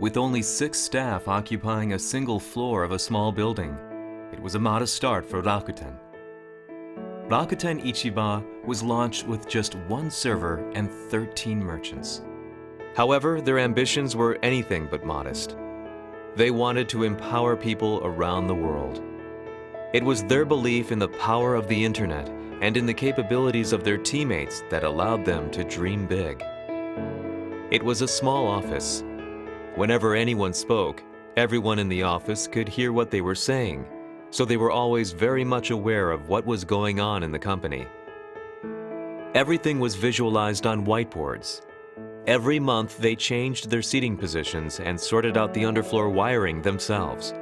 with only 6 staff occupying a single floor of a small building. It was a modest start for Rakuten. Rakuten Ichiba was launched with just 1 server and 13 merchants. However, their ambitions were anything but modest. They wanted to empower people around the world. It was their belief in the power of the internet and in the capabilities of their teammates that allowed them to dream big. It was a small office. Whenever anyone spoke, everyone in the office could hear what they were saying, so they were always very much aware of what was going on in the company. Everything was visualized on whiteboards. Every month they changed their seating positions and sorted out the underfloor wiring themselves.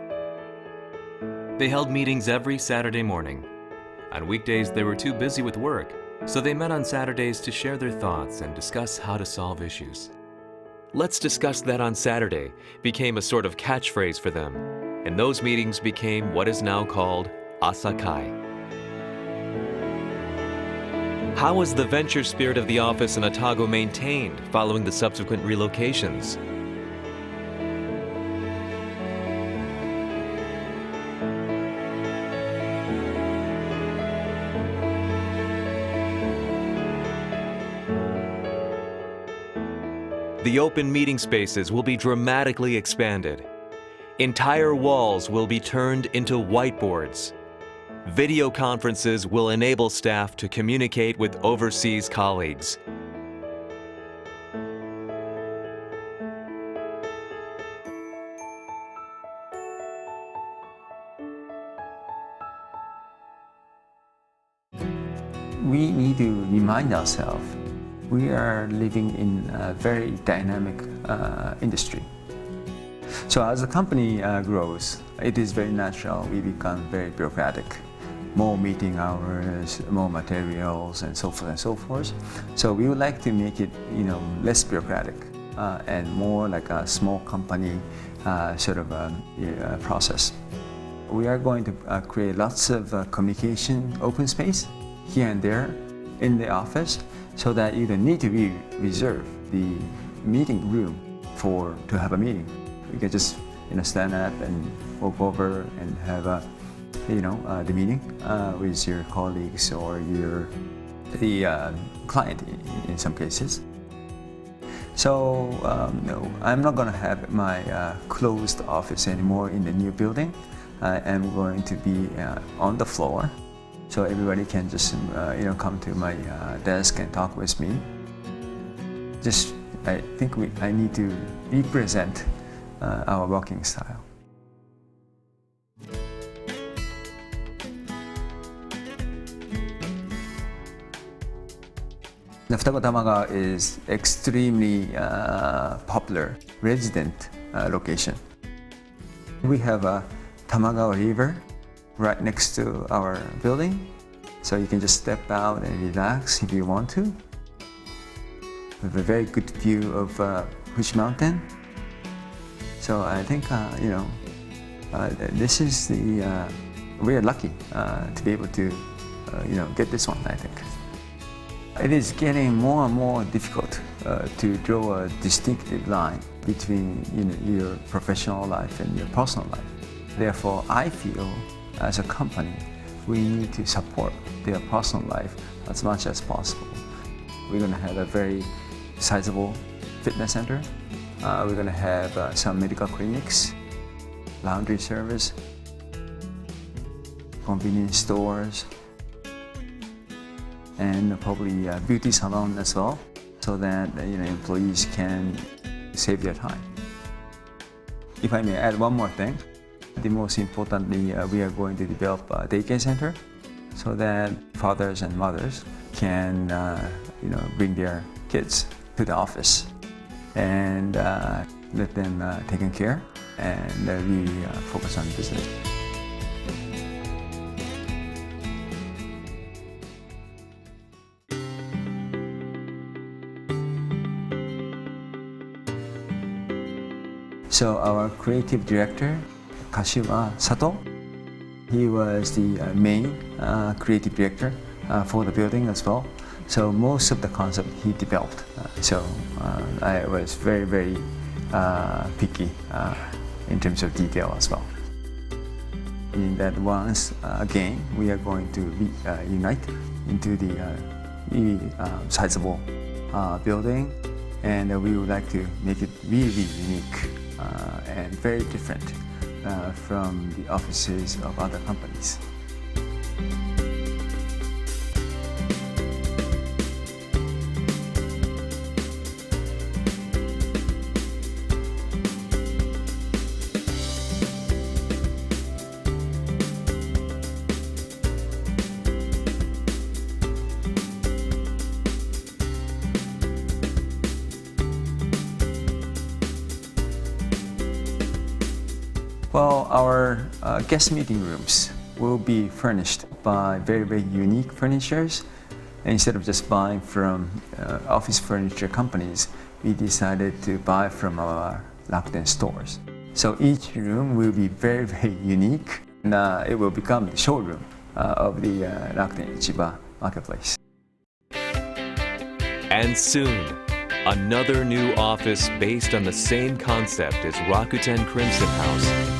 They held meetings every Saturday morning. On weekdays they were too busy with work, so they met on Saturdays to share their thoughts and discuss how to solve issues. "Let's discuss that on Saturday" became a sort of catchphrase for them, and those meetings became what is now called Asakai. How was the venture spirit of the office in Otago maintained following the subsequent relocations? The open meeting spaces will be dramatically expanded. Entire walls will be turned into whiteboards. Video conferences will enable staff to communicate with overseas colleagues. We need to remind ourselves we are living in a very dynamic industry. So as the company grows, it is very natural we become very bureaucratic. More meeting hours, more materials, and so forth and so forth. So we would like to make it, less bureaucratic and more like a small company sort of process. We are going to create lots of communication open space here and there in the office, so that you don't need to reserve the meeting room to have a meeting. You can just stand up and walk over and have the meeting with your colleagues or the client in some cases. So no, I'm not going to have my closed office anymore in the new building. I'm going to be on the floor. So everybody can just come to my desk and talk with me. I think I need to represent our working style. The Futago Tamagawa is extremely popular resident location. We have a Tamagawa River right next to our building, so you can just step out and relax if you want to. We have a very good view of Fuji Mountain. So I think this is we are lucky to be able to get this one. I think it is getting more and more difficult to draw a distinctive line between your professional life and your personal life. Therefore, I feel as a company, we need to support their personal life as much as possible. We're going to have a very sizable fitness center. We're going to have some medical clinics, laundry service, convenience stores, and probably a beauty salon as well, so that employees can save their time. If I may add one more thing, the most importantly, we are going to develop a daycare center so that fathers and mothers can bring their kids to the office and let them taken care and really focus on business. So our creative director, Kashiwa Sato, he was the main creative director for the building as well. So most of the concept he developed. I was very, very picky in terms of detail as well. In that once again, we are going to unite into the really sizable building, and we would like to make it really unique and very different from the offices of other companies. Well, our guest meeting rooms will be furnished by very, very unique furnitures. And instead of just buying from office furniture companies, we decided to buy from our Rakuten stores. So each room will be very, very unique, and it will become the showroom of the Rakuten Ichiba marketplace. And soon, another new office based on the same concept as Rakuten Crimson House